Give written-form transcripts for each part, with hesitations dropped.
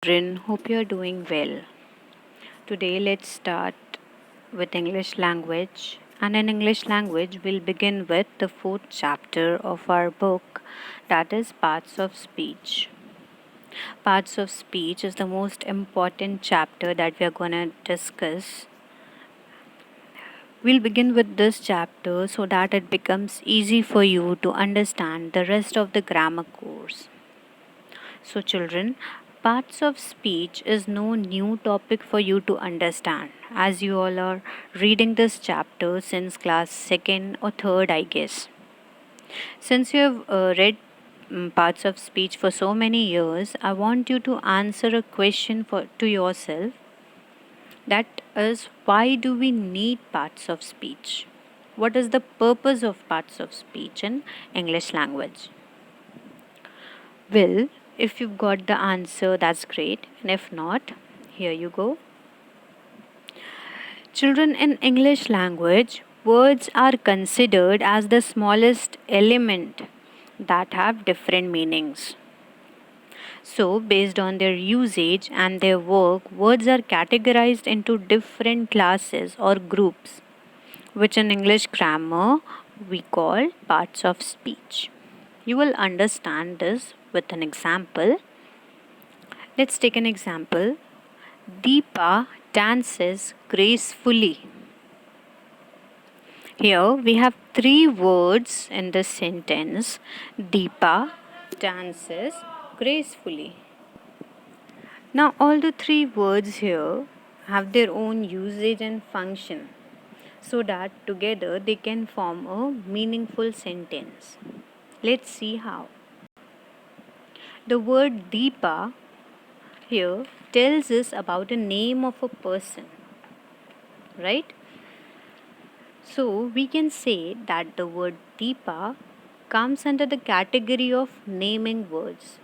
Children, hope you're doing well. Today, let's start with English language. And in English language, we'll begin with the fourth chapter of our book, that is Parts of Speech. Parts of Speech is the most important chapter that we are going to discuss. We'll begin with this chapter so that it becomes easy for you to understand the rest of the grammar course. So, children, parts of speech is no new topic for you to understand, as you all are reading this chapter since class 2nd or 3rd, I guess. Since you have read parts of speech for so many years, I want you to answer a question to yourself, that is, why do we need parts of speech? What is the purpose of parts of speech in English language? Well, if you've got the answer, that's great. And if not, here you go. Children, in English language, words are considered as the smallest element that have different meanings. So, based on their usage and their work, words are categorized into different classes or groups, which in English grammar we call parts of speech. You will understand this with an example. Let's take an example. Deepa dances gracefully. Here we have three words in this sentence. Deepa dances gracefully. Now, all the three words here have their own usage and function so that together they can form a meaningful sentence. Let's see how. The word Deepa here tells us about a name of a person, right? So we can say that the word Deepa comes under the category of naming words.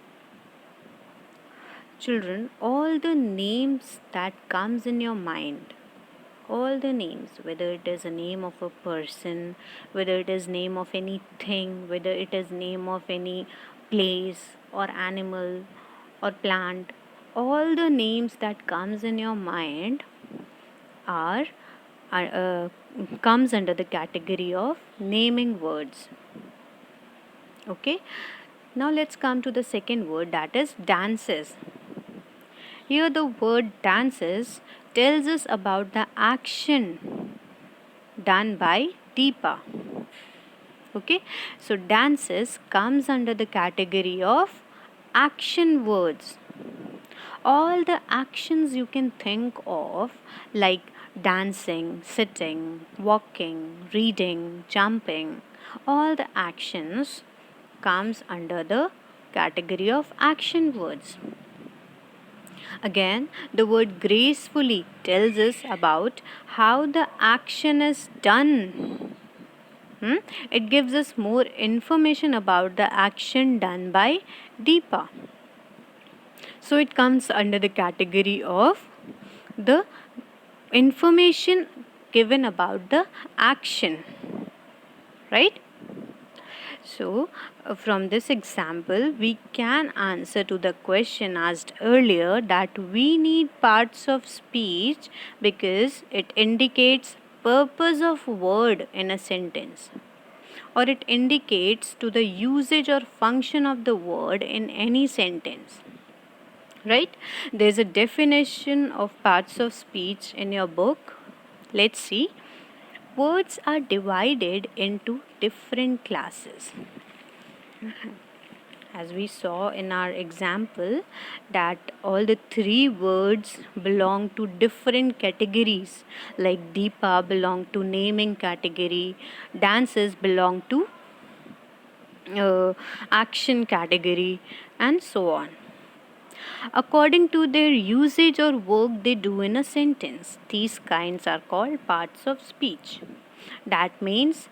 Children, all the names that comes in your mind, all the names, whether it is a name of a person, whether it is name of anything, whether it is name of any place or animal or plant, all the names that comes in your mind are comes under the category of naming words. Okay, now let's come to the second word, that is dances. Here the word dances tells us about the action done by Deepa. Okay, so dances comes under the category of action words. All the actions you can think of, like dancing, sitting, walking, reading, jumping, all the actions comes under the category of action words. Again, the word gracefully tells us about how the action is done. It gives us more information about the action done by Deepa. So it comes under the category of the information given about the action, right? So, from this example, we can answer to the question asked earlier, that we need parts of speech because it indicates purpose of word in a sentence, or it indicates to the usage or function of the word in any sentence. Right? There's a definition of parts of speech in your book. Let's see. Words are divided into different classes. As we saw in our example, that all the three words belong to different categories, like Deepa belong to naming category, dances belong to action category, and so on, according to their usage or work they do in a sentence. These kinds are called parts of speech. That means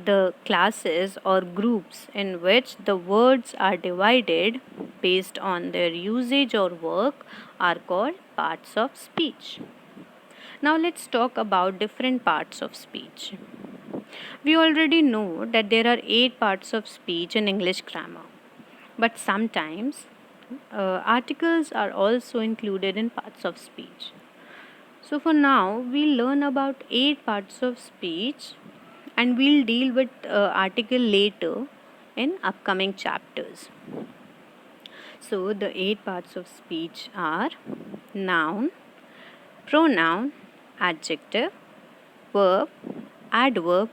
the classes or groups in which the words are divided based on their usage or work are called parts of speech. Now let's talk about different parts of speech. We already know that there are 8 parts of speech in English grammar, but sometimes articles are also included in parts of speech. So for now, we'll learn about 8 parts of speech, and we'll deal with article later in upcoming chapters. So the 8 parts of speech are noun, pronoun, adjective, verb, adverb,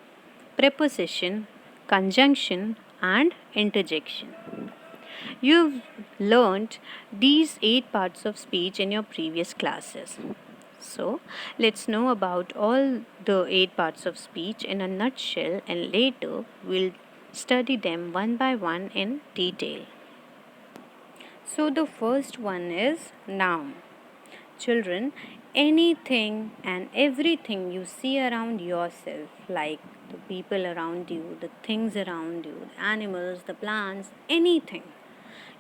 preposition, conjunction, and interjection. You've learned these 8 parts of speech in your previous classes. So, let's know about all the 8 parts of speech in a nutshell, and later we'll study them one by one in detail. So, the first one is noun. Children, anything and everything you see around yourself, like the people around you, the things around you, the animals, the plants, anything,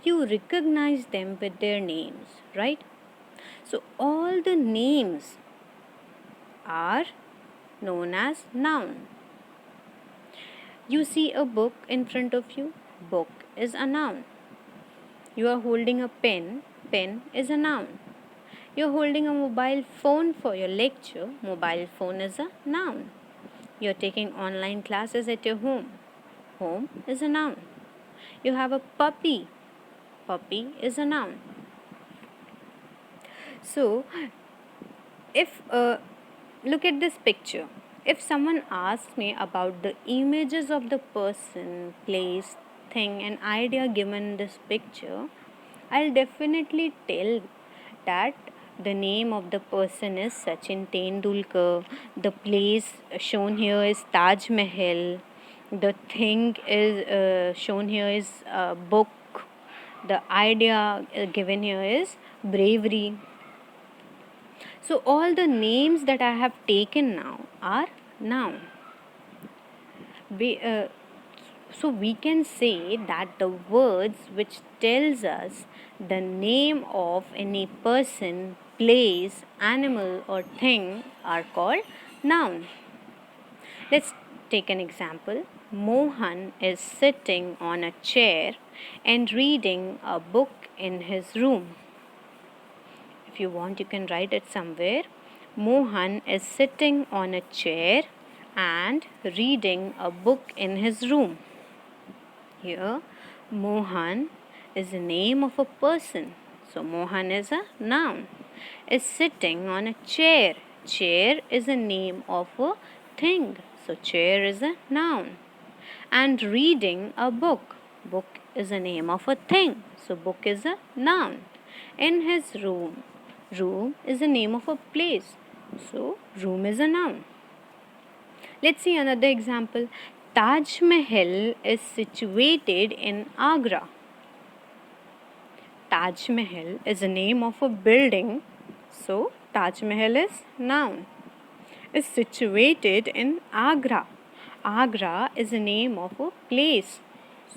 you recognize them with their names, right? So, all the names are known as noun. You see a book in front of you, book is a noun. You are holding a pen, pen is a noun. You're holding a mobile phone for your lecture, mobile phone is a noun. You're taking online classes at your home, home is a noun. You have a puppy, puppy is a noun. So, if look at this picture. If someone asks me about the images of the person, place, thing, and idea given in this picture, I'll definitely tell that the name of the person is Sachin Tendulkar, the place shown here is Taj Mahal, the thing is shown here is a book, the idea given here is bravery. So all the names that I have taken now are noun. So we can say that the words which tells us the name of any person, place, animal or thing are called noun. Let's take an example. Mohan is sitting on a chair and reading a book in his room. If you want, you can write it somewhere. Mohan is sitting on a chair and reading a book in his room. Here, Mohan is the name of a person. So, Mohan is a noun. Is sitting on a chair. Chair is a name of a thing. So, chair is a noun. And reading a book. Book is a name of a thing. So, book is a noun. In his room. Room is the name of a place. So, room is a noun. Let's see another example. Taj Mahal is situated in Agra. Taj Mahal is the name of a building. So, Taj Mahal is noun. Is situated in Agra. Agra is the name of a place.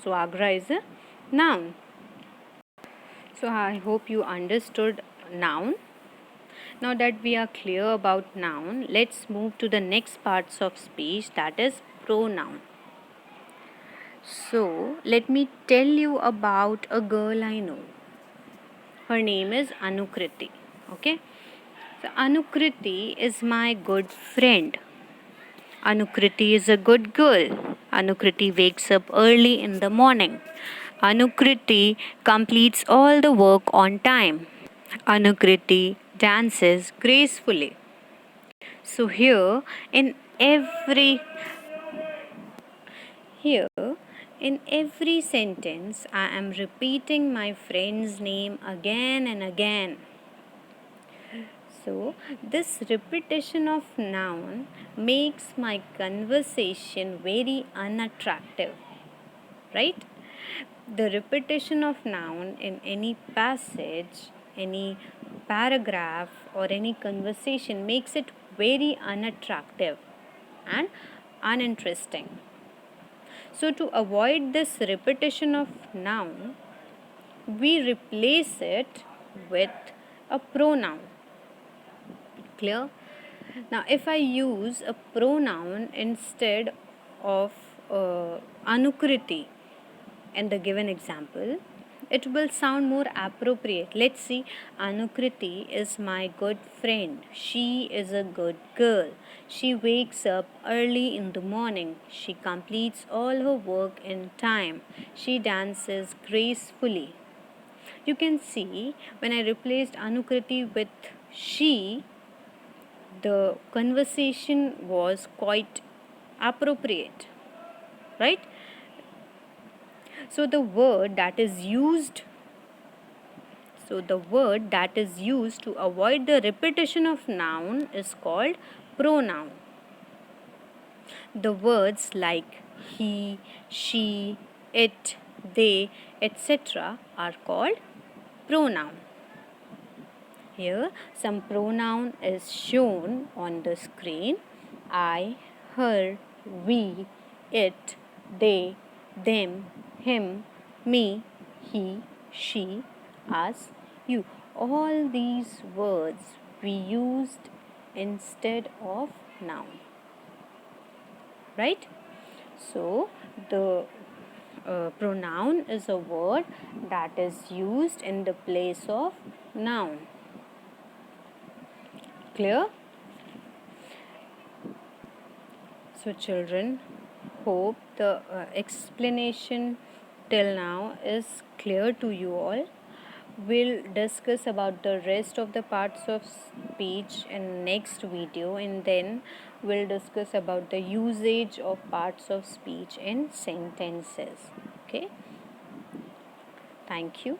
So, Agra is a noun. So, I hope you understood noun. Now that we are clear about noun, let's move to the next parts of speech, that is pronoun. So, let me tell you about a girl I know. Her name is Anukriti. Okay? So, Anukriti is my good friend. Anukriti is a good girl. Anukriti wakes up early in the morning. Anukriti completes all the work on time. Anukriti dances gracefully. So here in every sentence I am repeating my friend's name again and again. So this repetition of noun makes my conversation very unattractive, right? The repetition of noun in any passage, any paragraph, or any conversation makes it very unattractive and uninteresting. So, to avoid this repetition of noun, we replace it with a pronoun. Clear? Now, if I use a pronoun instead of Anukriti in the given example, it will sound more appropriate. Let's see. Anukriti is my good friend. She is a good girl. She wakes up early in the morning. She completes all her work in time. She dances gracefully. You can see when I replaced Anukriti with she, the conversation was quite appropriate, right? So the word that is used to avoid the repetition of noun is called pronoun. The words like he, she, it, they, etc. are called pronoun. Here some pronoun is shown on the screen. I, her, we, it, they, them, him, me, he, she, us, you. All these words we used instead of noun. Right? So the pronoun is a word that is used in the place of noun. Clear? So children, hope the explanation till now is clear to you all. We'll discuss about the rest of the parts of speech in next video, and then we'll discuss about the usage of parts of speech in sentences. Okay? Thank you.